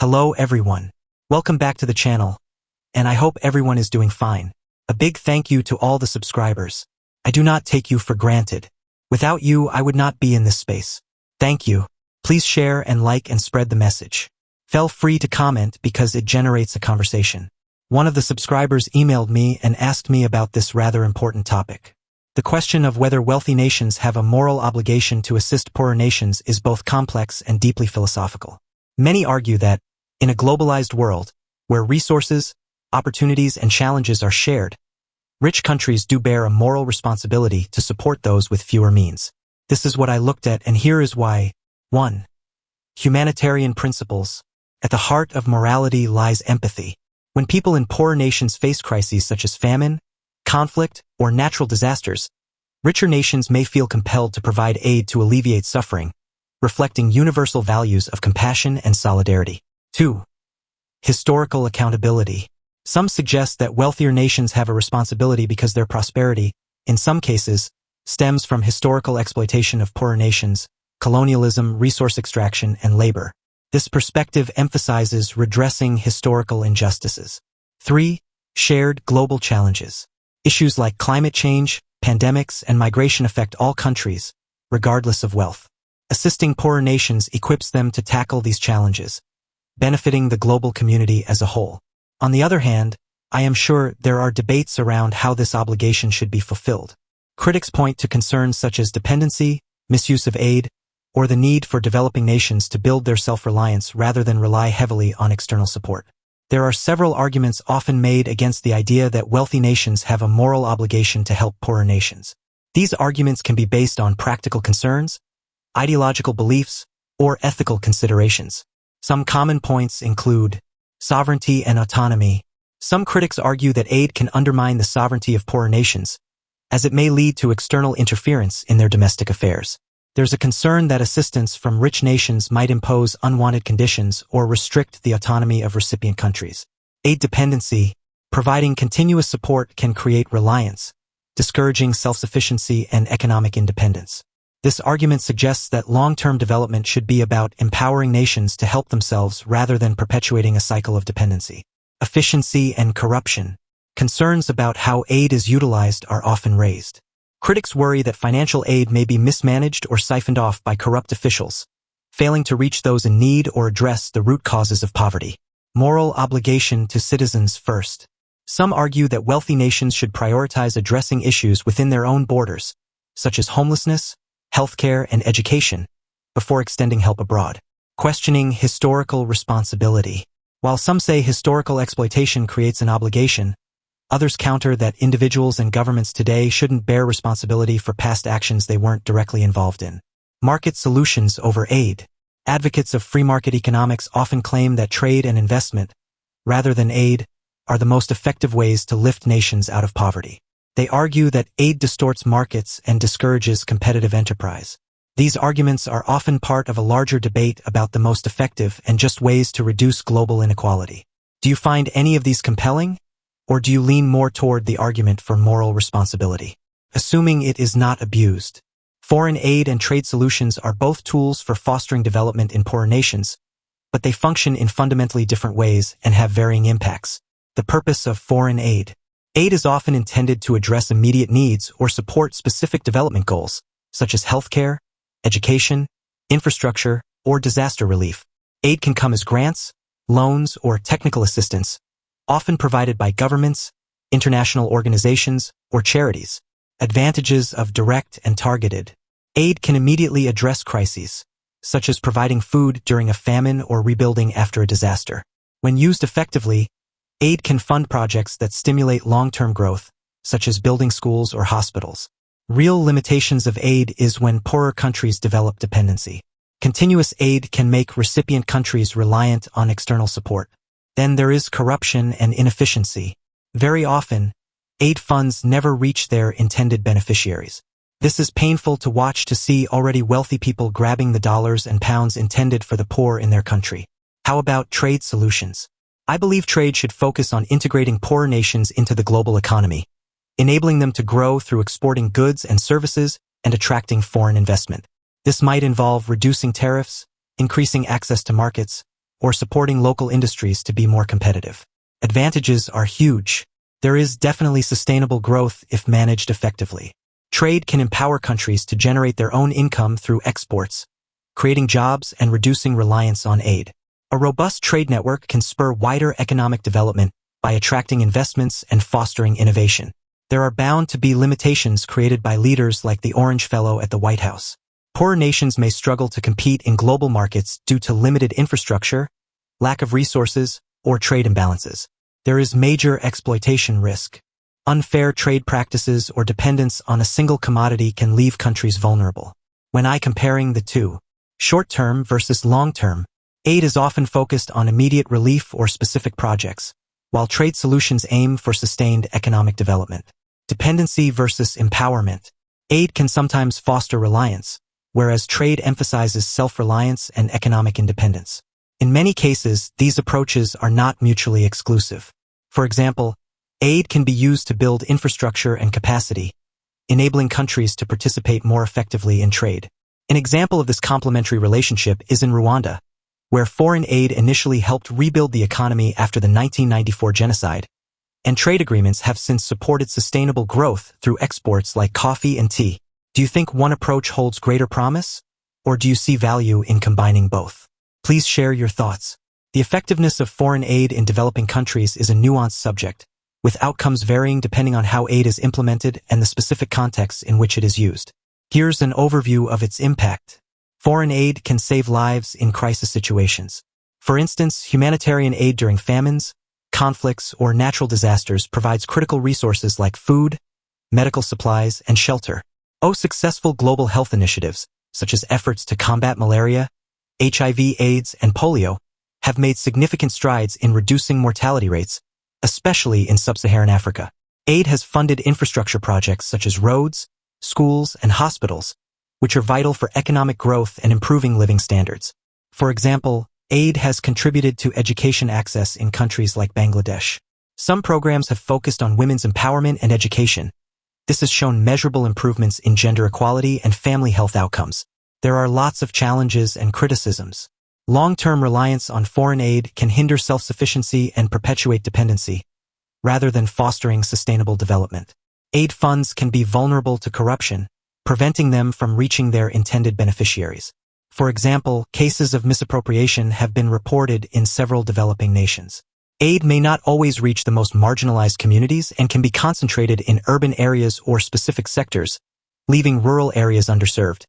Hello everyone. Welcome back to the channel, and I hope everyone is doing fine. A big thank you to all the subscribers. I do not take you for granted. Without you, I would not be in this space. Thank you. Please share and like and spread the message. Feel free to comment because it generates a conversation. One of the subscribers emailed me and asked me about this rather important topic. The question of whether wealthy nations have a moral obligation to assist poorer nations is both complex and deeply philosophical. Many argue that, in a globalized world, where resources, opportunities, and challenges are shared, rich countries do bear a moral responsibility to support those with fewer means. This is what I looked at, and here is why. 1. Humanitarian principles. At the heart of morality lies empathy. When people in poorer nations face crises such as famine, conflict, or natural disasters, richer nations may feel compelled to provide aid to alleviate suffering, reflecting universal values of compassion and solidarity. 2. Historical accountability. Some suggest that wealthier nations have a responsibility because their prosperity, in some cases, stems from historical exploitation of poorer nations, colonialism, resource extraction, and labor. This perspective emphasizes redressing historical injustices. 3. Shared global challenges. Issues like climate change, pandemics, and migration affect all countries, regardless of wealth. Assisting poorer nations equips them to tackle these challenges, benefiting the global community as a whole. On the other hand, I am sure there are debates around how this obligation should be fulfilled. Critics point to concerns such as dependency, misuse of aid, or the need for developing nations to build their self-reliance rather than rely heavily on external support. There are several arguments often made against the idea that wealthy nations have a moral obligation to help poorer nations. These arguments can be based on practical concerns, ideological beliefs, or ethical considerations. Some common points include sovereignty and autonomy. Some critics argue that aid can undermine the sovereignty of poorer nations, as it may lead to external interference in their domestic affairs. There's a concern that assistance from rich nations might impose unwanted conditions or restrict the autonomy of recipient countries. Aid dependency. Providing continuous support can create reliance, discouraging self-sufficiency and economic independence. This argument suggests that long-term development should be about empowering nations to help themselves rather than perpetuating a cycle of dependency. Efficiency and corruption. Concerns about how aid is utilized are often raised. Critics worry that financial aid may be mismanaged or siphoned off by corrupt officials, failing to reach those in need or address the root causes of poverty. Moral obligation to citizens first. Some argue that wealthy nations should prioritize addressing issues within their own borders, such as homelessness, healthcare, and education, before extending help abroad. Questioning historical responsibility. While some say historical exploitation creates an obligation, others counter that individuals and governments today shouldn't bear responsibility for past actions they weren't directly involved in. Market solutions over aid. Advocates of free market economics often claim that trade and investment, rather than aid, are the most effective ways to lift nations out of poverty. They argue that aid distorts markets and discourages competitive enterprise. These arguments are often part of a larger debate about the most effective and just ways to reduce global inequality. Do you find any of these compelling? Or do you lean more toward the argument for moral responsibility? Assuming it is not abused. Foreign aid and trade solutions are both tools for fostering development in poorer nations, but they function in fundamentally different ways and have varying impacts. The purpose of foreign aid. Aid is often intended to address immediate needs or support specific development goals, such as healthcare, education, infrastructure, or disaster relief. Aid can come as grants, loans, or technical assistance, often provided by governments, international organizations, or charities. Advantages of direct and targeted. Aid can immediately address crises, such as providing food during a famine or rebuilding after a disaster. When used effectively, aid can fund projects that stimulate long-term growth, such as building schools or hospitals. Real limitations of aid is when poorer countries develop dependency. Continuous aid can make recipient countries reliant on external support. Then there is corruption and inefficiency. Very often, aid funds never reach their intended beneficiaries. This is painful to watch, to see already wealthy people grabbing the dollars and pounds intended for the poor in their country. How about trade solutions? I believe trade should focus on integrating poorer nations into the global economy, enabling them to grow through exporting goods and services and attracting foreign investment. This might involve reducing tariffs, increasing access to markets, or supporting local industries to be more competitive. Advantages are huge. There is definitely sustainable growth if managed effectively. Trade can empower countries to generate their own income through exports, creating jobs and reducing reliance on aid. A robust trade network can spur wider economic development by attracting investments and fostering innovation. There are bound to be limitations created by leaders like the Orange Fellow at the White House. Poorer nations may struggle to compete in global markets due to limited infrastructure, lack of resources, or trade imbalances. There is major exploitation risk. Unfair trade practices or dependence on a single commodity can leave countries vulnerable. When comparing the two, short-term versus long-term, aid is often focused on immediate relief or specific projects, while trade solutions aim for sustained economic development. Dependency versus empowerment. Aid can sometimes foster reliance, whereas trade emphasizes self-reliance and economic independence. In many cases, these approaches are not mutually exclusive. For example, aid can be used to build infrastructure and capacity, enabling countries to participate more effectively in trade. An example of this complementary relationship is in Rwanda, where foreign aid initially helped rebuild the economy after the 1994 genocide, and trade agreements have since supported sustainable growth through exports like coffee and tea. Do you think one approach holds greater promise, or do you see value in combining both? Please share your thoughts. The effectiveness of foreign aid in developing countries is a nuanced subject, with outcomes varying depending on how aid is implemented and the specific context in which it is used. Here's an overview of its impact. Foreign aid can save lives in crisis situations. For instance, humanitarian aid during famines, conflicts, or natural disasters provides critical resources like food, medical supplies, and shelter. Successful global health initiatives, such as efforts to combat malaria, HIV, AIDS, and polio, have made significant strides in reducing mortality rates, especially in sub-Saharan Africa. Aid has funded infrastructure projects such as roads, schools, and hospitals, which are vital for economic growth and improving living standards. For example, aid has contributed to education access in countries like Bangladesh. Some programs have focused on women's empowerment and education. This has shown measurable improvements in gender equality and family health outcomes. There are lots of challenges and criticisms. Long-term reliance on foreign aid can hinder self-sufficiency and perpetuate dependency, rather than fostering sustainable development. Aid funds can be vulnerable to corruption, preventing them from reaching their intended beneficiaries. For example, cases of misappropriation have been reported in several developing nations. Aid may not always reach the most marginalized communities and can be concentrated in urban areas or specific sectors, leaving rural areas underserved.